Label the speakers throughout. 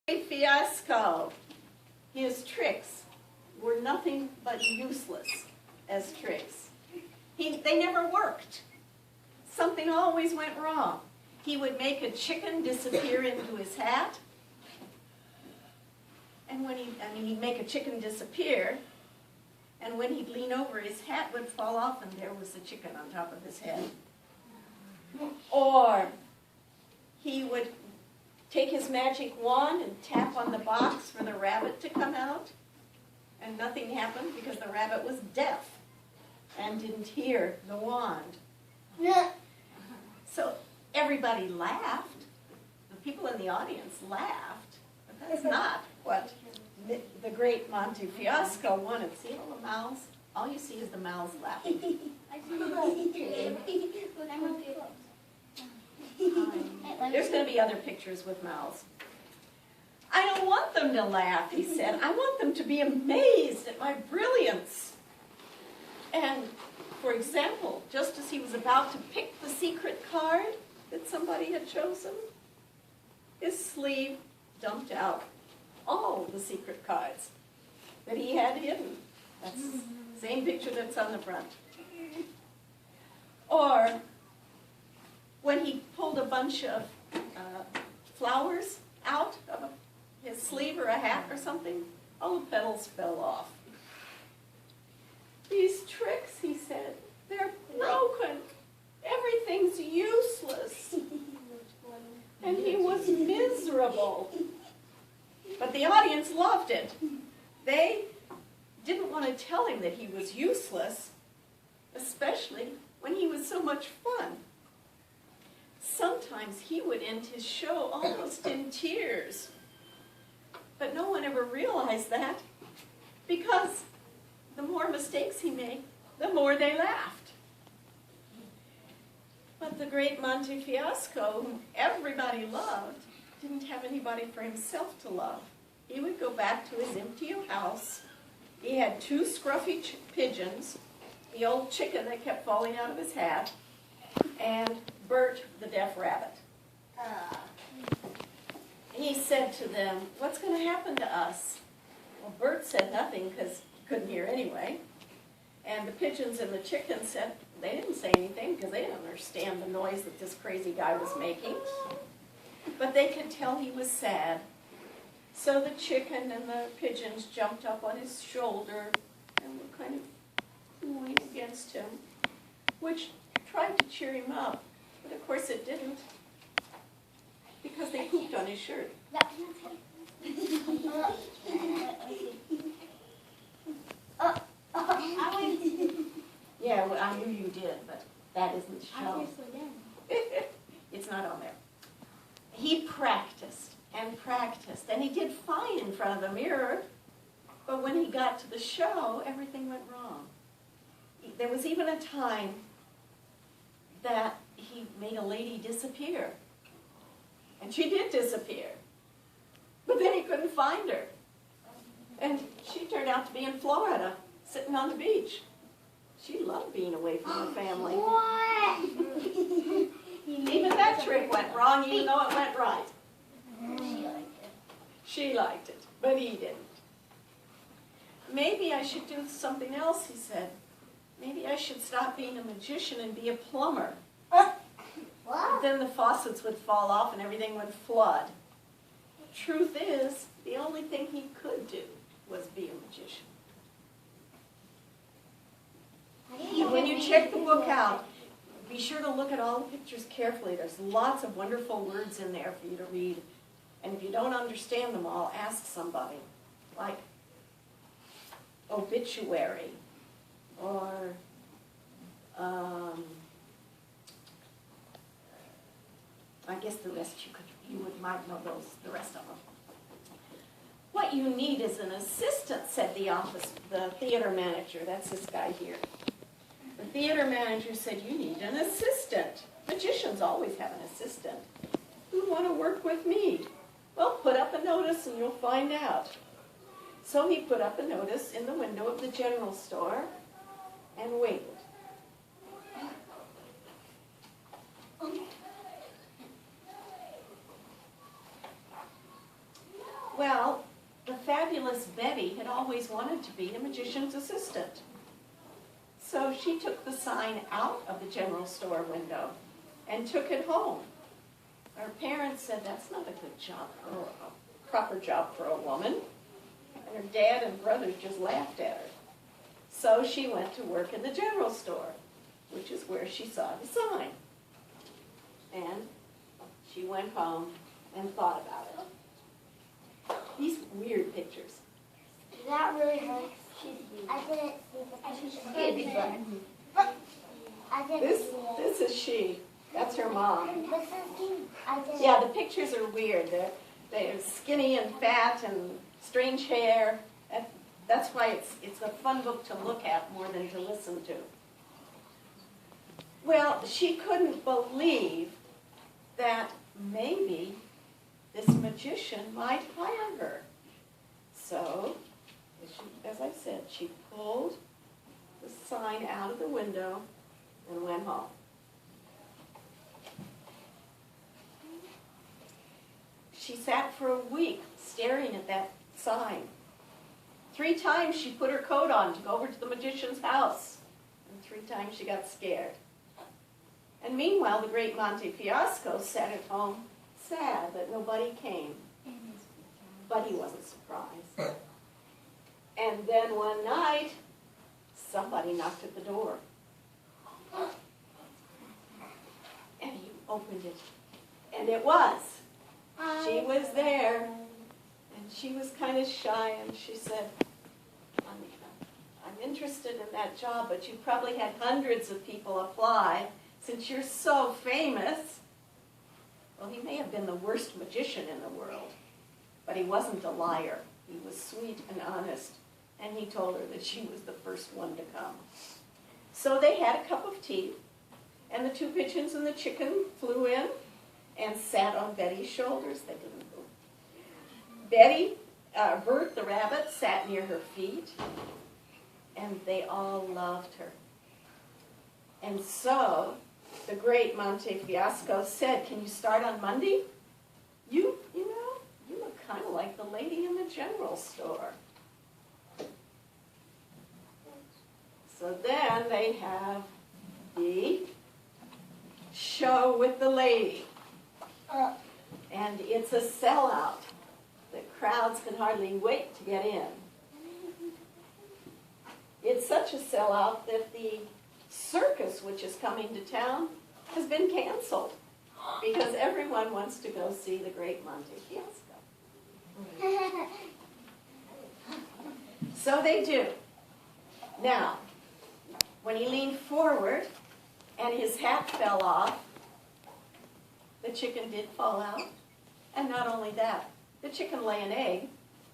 Speaker 1: Fiasco. His tricks were nothing but useless as tricks. They never worked. Something always went wrong. He would make a chicken disappear into his hat. And he'd make a chicken disappear, and when he'd lean over, his hat would fall off, and there was the chicken on top of his head. Or he would take his magic wand and tap on the box for the rabbit to come out, and nothing happened because the rabbit was deaf and didn't hear the wand. So everybody laughed. The people in the audience laughed, but that's not what the great Monte Fiasco wanted. See all the mouths? All you see is the mouths laughing. There's going to be other pictures with mouths. I don't want them to laugh, he said. I want them to be amazed at my brilliance. And, for example, just as he was about to pick the secret card that somebody had chosen, his sleeve dumped out all the secret cards that he had hidden. That's the same picture that's on the front. Or when he pulled a bunch of flowers out of his sleeve or a hat or something, all the petals fell off. These tricks, he said, they're broken. Everything's useless. And he was miserable. But the audience loved it. They didn't want to tell him that he was useless, especially when he was so much fun. Sometimes he would end his show almost in tears. But no one ever realized that, because the more mistakes he made, the more they laughed. But the great Monte Fiasco, whom everybody loved, didn't have anybody for himself to love. He would go back to his empty house. He had two scruffy pigeons, the old chicken that kept falling out of his hat, and Bert the deaf rabbit. He said to them, "What's going to happen to us?" Well, Bert said nothing because he couldn't hear anyway. And the pigeons and the chickens said they didn't say anything because they didn't understand the noise that this crazy guy was making. But they could tell he was sad. So the chicken and the pigeons jumped up on his shoulder and were kind of cooing against him, which tried to cheer him up. But of course it didn't, because they pooped on his shirt. Yeah, well, I knew you did, but that isn't shown. It's not on there. He practiced and practiced, and he did fine in front of the mirror, but when he got to the show, everything went wrong. There was even a time that he made a lady disappear, and she did disappear, but then he couldn't find her, and she turned out to be in Florida, sitting on the beach. She loved being away from her family.
Speaker 2: What?
Speaker 1: Even that trick went wrong, even though it went right. She liked it, but he didn't. Maybe I should do something else, he said. Maybe I should stop being a magician and be a plumber.
Speaker 2: What?
Speaker 1: Then the faucets would fall off and everything would flood. The truth is, the only thing he could do was be a magician. And when you check the book out, be sure to look at all the pictures carefully. There's lots of wonderful words in there for you to read. And if you don't understand them all, ask somebody. Like obituary, or I guess the rest might know those, the rest of them. What you need is an assistant, said the theater manager. That's this guy here. The theater manager said, you need an assistant. Magicians always have an assistant. Who want to work with me? Well, put up a notice and you'll find out. So he put up a notice in the window of the general store and waited. Well, the fabulous Betty had always wanted to be a magician's assistant. So she took the sign out of the general store window and took it home. Her parents said, that's not a good job, or a proper job for a woman. And her dad and brothers just laughed at her. So she went to work in the general store, which is where she saw the sign. And she went home and thought about it. These weird pictures.
Speaker 2: Is that really her? I didn't see the picture. I didn't see it.
Speaker 1: This is she. That's her mom.
Speaker 2: This is I didn't.
Speaker 1: Yeah, the pictures are weird. They're skinny and fat and strange hair. That's why it's a fun book to look at more than to listen to. Well, she couldn't believe that maybe this magician might hire her. So, as I said, she pulled the sign out of the window and went home. She sat for a week staring at that sign. 3 times she put her coat on to go over to the magician's house, and 3 times she got scared. And meanwhile, the great Monte Fiasco sat at home, sad that nobody came. But he wasn't surprised. And then one night, somebody knocked at the door. And he opened it. And it was. She was there. And she was kind of shy, and she said, I'm interested in that job, but you probably had hundreds of people apply since you're so famous. Well, he may have been the worst magician in the world, but he wasn't a liar. He was sweet and honest, and he told her that she was the first one to come. So they had a cup of tea, and the 2 pigeons and the chicken flew in and sat on Betty's shoulders. They didn't move. Bert the rabbit sat near her feet, and they all loved her. And so the great Monte Fiasco said, can you start on Monday? You look kind of like the lady in the general store. So then they have the show with the lady. And it's a sellout. The crowds can hardly wait to get in. It's such a sellout that the circus, which is coming to town, has been canceled because everyone wants to go see the great Monte Fiasco. So they do. Now, when he leaned forward and his hat fell off, the chicken did fall out. And not only that, the chicken lay an egg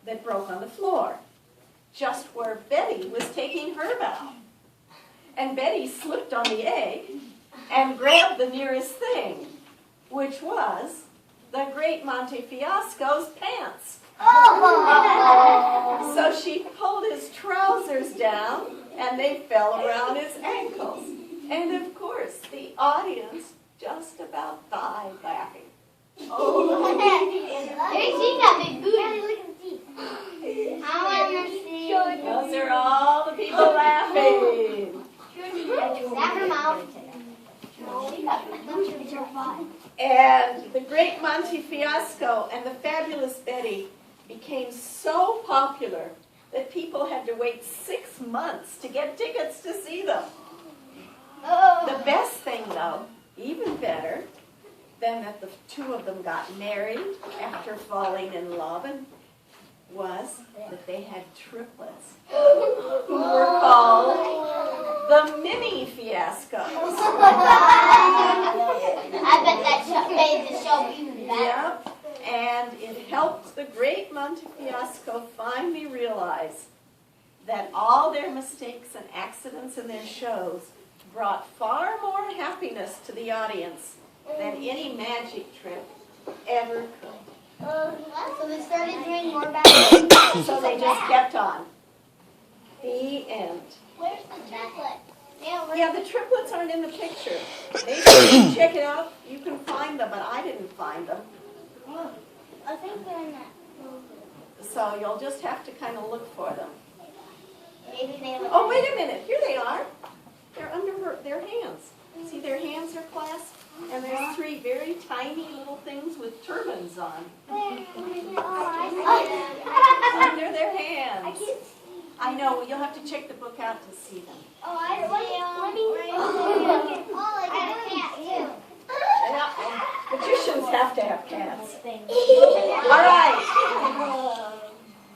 Speaker 1: that broke on the floor, just where Betty was taking her bow. And Betty slipped on the egg and grabbed the nearest thing, which was the great Monte Fiasco's pants. So she pulled his trousers down, and they fell around his ankles. And of course, the audience just about died laughing. Those are all the people laughing. And the great Monte Fiasco and the fabulous Betty became so popular that people had to wait 6 months to get tickets to see them. The best thing, though, even better, than that the 2 of them got married after falling in love, and was that they had triplets who were called the Mini Fiascos.
Speaker 2: I bet that made the show even better.
Speaker 1: Yep, and it helped the great Monte Fiasco finally realize that all their mistakes and accidents in their shows brought far more happiness to the audience than any magic trick ever could.
Speaker 2: So they started doing more bad things.
Speaker 1: So they just kept on. The end.
Speaker 2: Where's the triplet?
Speaker 1: Yeah, the triplets aren't in the picture. Maybe you can check it out. You can find them, but I didn't find them.
Speaker 2: I think they're in that movie.
Speaker 1: so you'll just have to kind of look for them.
Speaker 2: Maybe they look.
Speaker 1: Oh, wait a minute. Here they are. They're under their hands. See, their hands are clasped, and there's 3 very tiny little things with turbans on. Under their hands. I know. You'll have to check the book out to see them.
Speaker 2: Oh, I see.
Speaker 1: Magicians have to have cats. All right.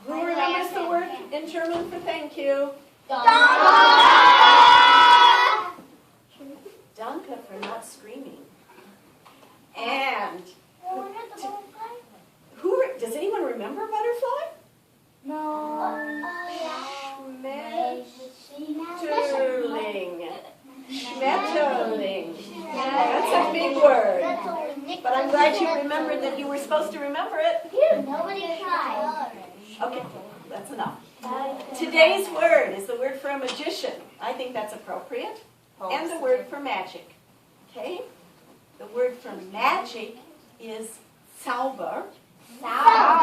Speaker 1: Who remembers the word in German for thank you? Danke for not screaming. And does anyone remember butterfly?
Speaker 2: No.
Speaker 1: Schmetterling. Schmetterling. That's a big word. But I'm glad you remembered that you were supposed to remember it.
Speaker 2: Nobody tried.
Speaker 1: Okay, that's enough. Today's word is the word for a magician. I think that's appropriate. And the word for magic. Okay? The word for magic is Zauber. Zauber.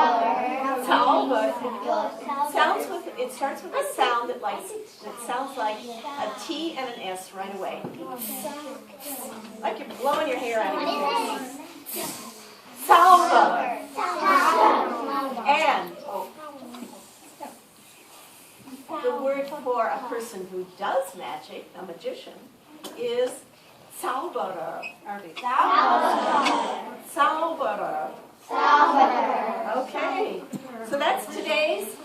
Speaker 1: It starts with a sound that sounds like a T and an S right away. Like you're blowing your hair out of your face. Zauber. And the word for a person who does magic, a magician, is Zauberer. Zauberer. Okay, so that's today's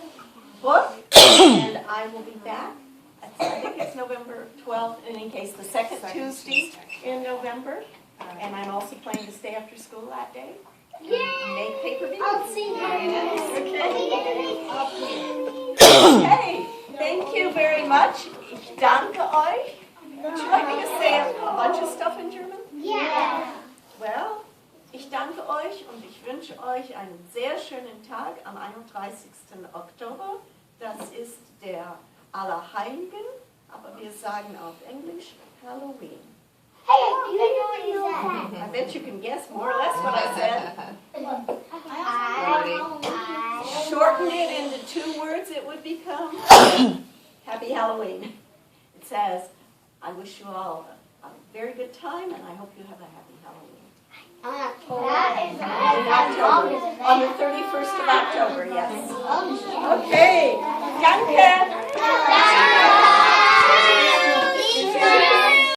Speaker 1: book, and I will be back. I think it's November 12th, in any case, the second Tuesday in November, and I'm also planning to stay after school that day.
Speaker 2: Yay!
Speaker 1: Make paper beads.
Speaker 2: I'll see you.
Speaker 1: Okay, thank you very much. Ich danke euch. Would you like me to say a bunch of stuff in German?
Speaker 2: Yeah.
Speaker 1: Well, ich danke euch und ich wünsche euch einen sehr schönen Tag am 31. Oktober. Das ist der Allerheiligen, aber wir sagen auf Englisch Halloween.
Speaker 2: Hey, you know what you said?
Speaker 1: I bet you can guess more or less what I said. Shorten it into 2 words, it would become Happy Halloween. It says, I wish you all a very good time, and I hope you have a happy Halloween. In October, on the 31st of October, yes. Okay, danke.